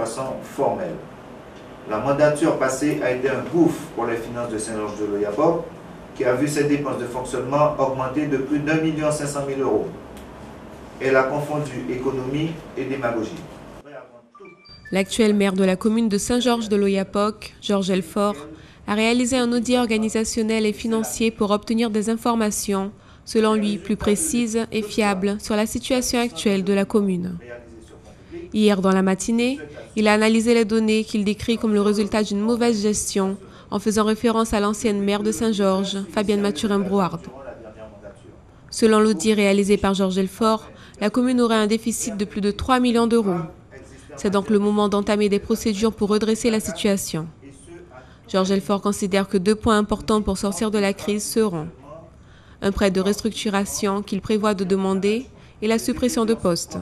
façon formelle. La mandature passée a été un gouffre pour les finances de Saint-Georges-de-l'Oyapock, qui a vu ses dépenses de fonctionnement augmenter de plus d'1 500 000 €. Elle a confondu économie et démagogie. L'actuel maire de la commune de Saint-Georges-de-l'Oyapock, Georges Elfort, a réalisé un audit organisationnel et financier pour obtenir des informations, selon lui, plus précises et fiables sur la situation actuelle de la commune. Hier, dans la matinée, il a analysé les données qu'il décrit comme le résultat d'une mauvaise gestion, en faisant référence à l'ancienne maire de Saint-Georges, Fabienne Mathurin-Brouard. Selon l'audit réalisé par Georges Elfort, la commune aurait un déficit de plus de 3 millions d'euros. C'est donc le moment d'entamer des procédures pour redresser la situation. Georges Elfort considère que 2 points importants pour sortir de la crise seront un prêt de restructuration qu'il prévoit de demander et la suppression de postes.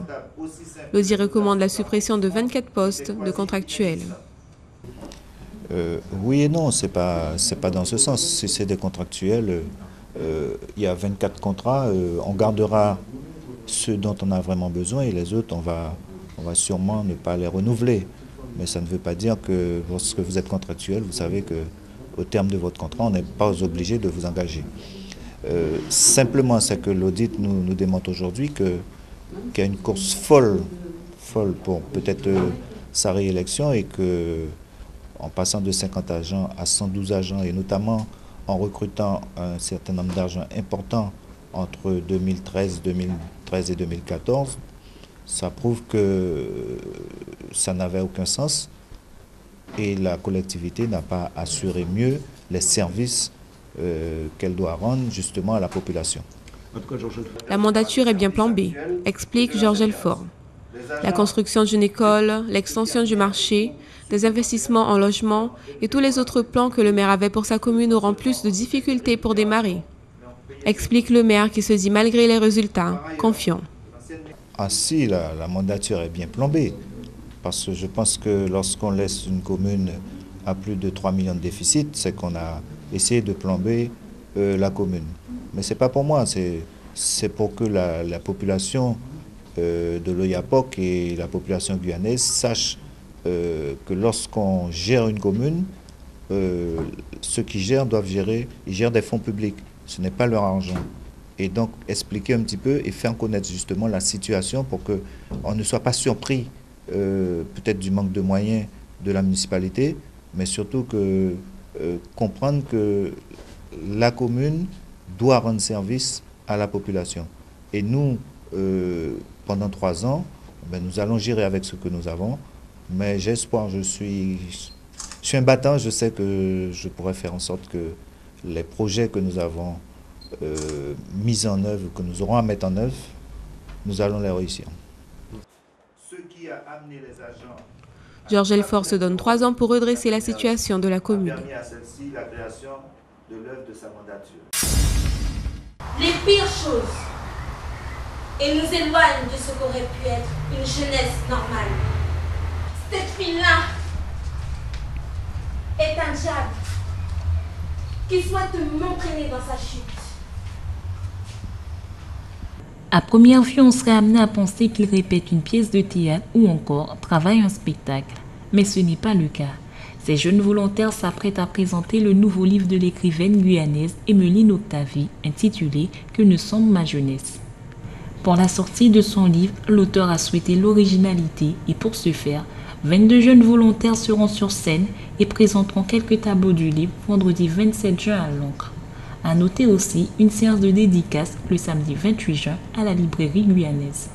L'audit recommande la suppression de 24 postes de contractuels. Oui et non, c'est pas dans ce sens. Si c'est des contractuels, il y a 24 contrats, on gardera ceux dont on a vraiment besoin et les autres, on va sûrement ne pas les renouveler. Mais ça ne veut pas dire que lorsque vous êtes contractuel, vous savez qu'au terme de votre contrat, on n'est pas obligé de vous engager. Simplement, c'est que l'audit nous démontre aujourd'hui qu'il y a une course folle pour peut-être sa réélection et qu'en passant de 50 agents à 112 agents et notamment en recrutant un certain nombre d'argent important entre 2013 et 2014, ça prouve que ça n'avait aucun sens et la collectivité n'a pas assuré mieux les services qu'elle doit rendre justement à la population. La mandature est bien plan B, explique Georges Elfort. La construction d'une école, l'extension du marché, des investissements en logement et tous les autres plans que le maire avait pour sa commune auront plus de difficultés pour démarrer. Explique le maire qui se dit malgré les résultats, confiant. Ah si, la mandature est bien plombée, parce que je pense que lorsqu'on laisse une commune à plus de 3 millions de déficit, c'est qu'on a essayé de plomber la commune. Mais ce n'est pas pour moi, c'est pour que la population de l'Oyapock et la population guyanaise sachent que lorsqu'on gère une commune, ceux qui gèrent doivent gérer, ils gèrent des fonds publics, ce n'est pas leur argent. Et donc expliquer un petit peu et faire connaître justement la situation pour qu'on ne soit pas surpris peut-être du manque de moyens de la municipalité, mais surtout comprendre que la commune doit rendre service à la population. Et nous, pendant 3 ans, nous allons gérer avec ce que nous avons, mais j'ai espoir, je suis un battant, je sais que je pourrais faire en sorte que les projets que nous avons mis en œuvre, que nous aurons à mettre en œuvre, nous allons les réussir. Georges Elfort se donne 3 ans pour redresser la situation de la commune. Les pires choses, et nous éloignent de ce qu'aurait pu être une jeunesse normale. Cette fille-là est un diable qui souhaite m'entraîner dans sa chute. À première vue, on serait amené à penser qu'il répète une pièce de théâtre ou encore travaille un spectacle. Mais ce n'est pas le cas. Ces jeunes volontaires s'apprêtent à présenter le nouveau livre de l'écrivaine guyanaise Emeline Octavie, intitulé « Que ne semble ma jeunesse ». Pour la sortie de son livre, l'auteur a souhaité l'originalité et pour ce faire, 22 jeunes volontaires seront sur scène et présenteront quelques tableaux du livre vendredi 27 juin à l'encre. À noter aussi une séance de dédicace le samedi 28 juin à la librairie guyanaise.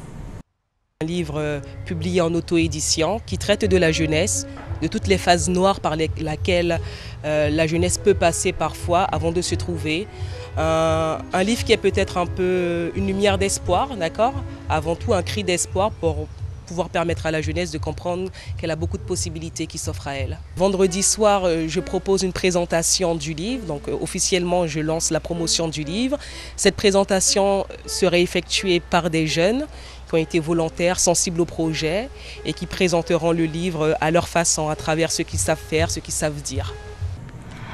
Un livre publié en auto-édition qui traite de la jeunesse, de toutes les phases noires par lesquelles la jeunesse peut passer parfois avant de se trouver. Un livre qui est peut-être un peu une lumière d'espoir, d'accord ? Avant tout un cri d'espoir pour pouvoir permettre à la jeunesse de comprendre qu'elle a beaucoup de possibilités qui s'offrent à elle. Vendredi soir, je propose une présentation du livre, donc officiellement je lance la promotion du livre. Cette présentation serait effectuée par des jeunes qui ont été volontaires, sensibles au projet et qui présenteront le livre à leur façon, à travers ce qu'ils savent faire, ce qu'ils savent dire.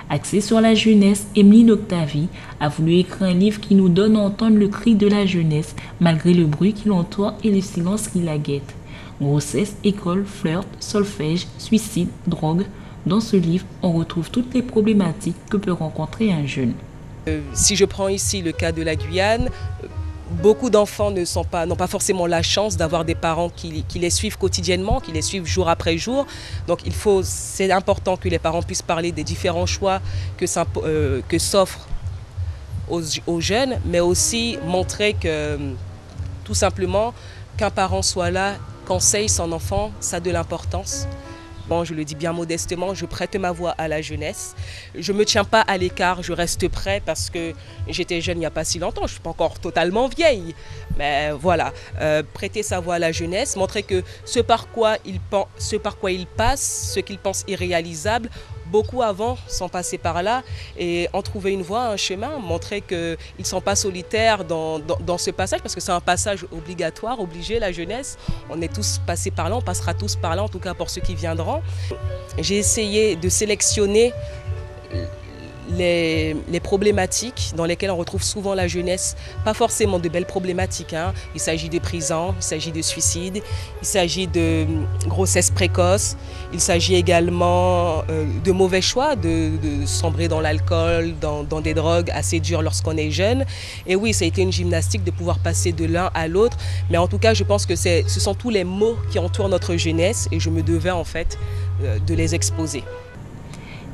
Axée sur la jeunesse, Emeline Octavie a voulu écrire un livre qui nous donne à entendre le cri de la jeunesse, malgré le bruit qui l'entoure et le silence qui la guette. Grossesse, école, flirt, solfège, suicide, drogue. Dans ce livre, on retrouve toutes les problématiques que peut rencontrer un jeune. Si je prends ici le cas de la Guyane, beaucoup d'enfants n'ont pas forcément la chance d'avoir des parents qui les suivent quotidiennement, qui les suivent jour après jour. Donc c'est important que les parents puissent parler des différents choix que s'offrent aux jeunes, mais aussi montrer que tout simplement qu'un parent soit là, conseille son enfant, ça a de l'importance. Bon, je le dis bien modestement, je prête ma voix à la jeunesse. Je ne me tiens pas à l'écart, je reste prêt parce que j'étais jeune il n'y a pas si longtemps, je ne suis pas encore totalement vieille. Mais voilà, prêter sa voix à la jeunesse, montrer que ce par quoi ils passent, ce qu'ils pensent irréalisable, beaucoup avant sont passés par là et ont trouvé une voie, un chemin, montrer qu'ils ne sont pas solitaires dans ce passage parce que c'est un passage obligatoire, obligé, la jeunesse. On est tous passés par là, on passera tous par là, en tout cas pour ceux qui viendront. J'ai essayé de sélectionner les problématiques dans lesquelles on retrouve souvent la jeunesse, pas forcément de belles problématiques, hein. Il s'agit de prison, il s'agit de suicide, il s'agit de grossesse précoce, il s'agit également de mauvais choix, de sombrer dans l'alcool, dans des drogues assez dures lorsqu'on est jeune. Et oui, ça a été une gymnastique de pouvoir passer de l'un à l'autre, mais en tout cas je pense que ce sont tous les mots qui entourent notre jeunesse et je me devais en fait de les exposer.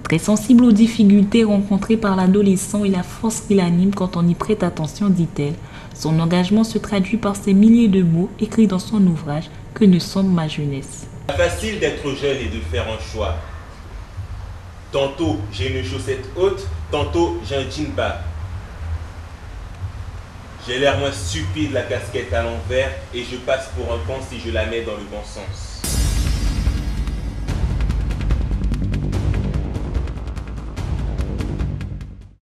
Très sensible aux difficultés rencontrées par l'adolescent et la force qui l'anime quand on y prête attention, dit-elle. Son engagement se traduit par ces milliers de mots écrits dans son ouvrage « Que ne sommes ma jeunesse ». C'est facile d'être jeune et de faire un choix. Tantôt j'ai une chaussette haute, tantôt j'ai un jean bas. J'ai l'air moins stupide, la casquette à l'envers, et je passe pour un con si je la mets dans le bon sens.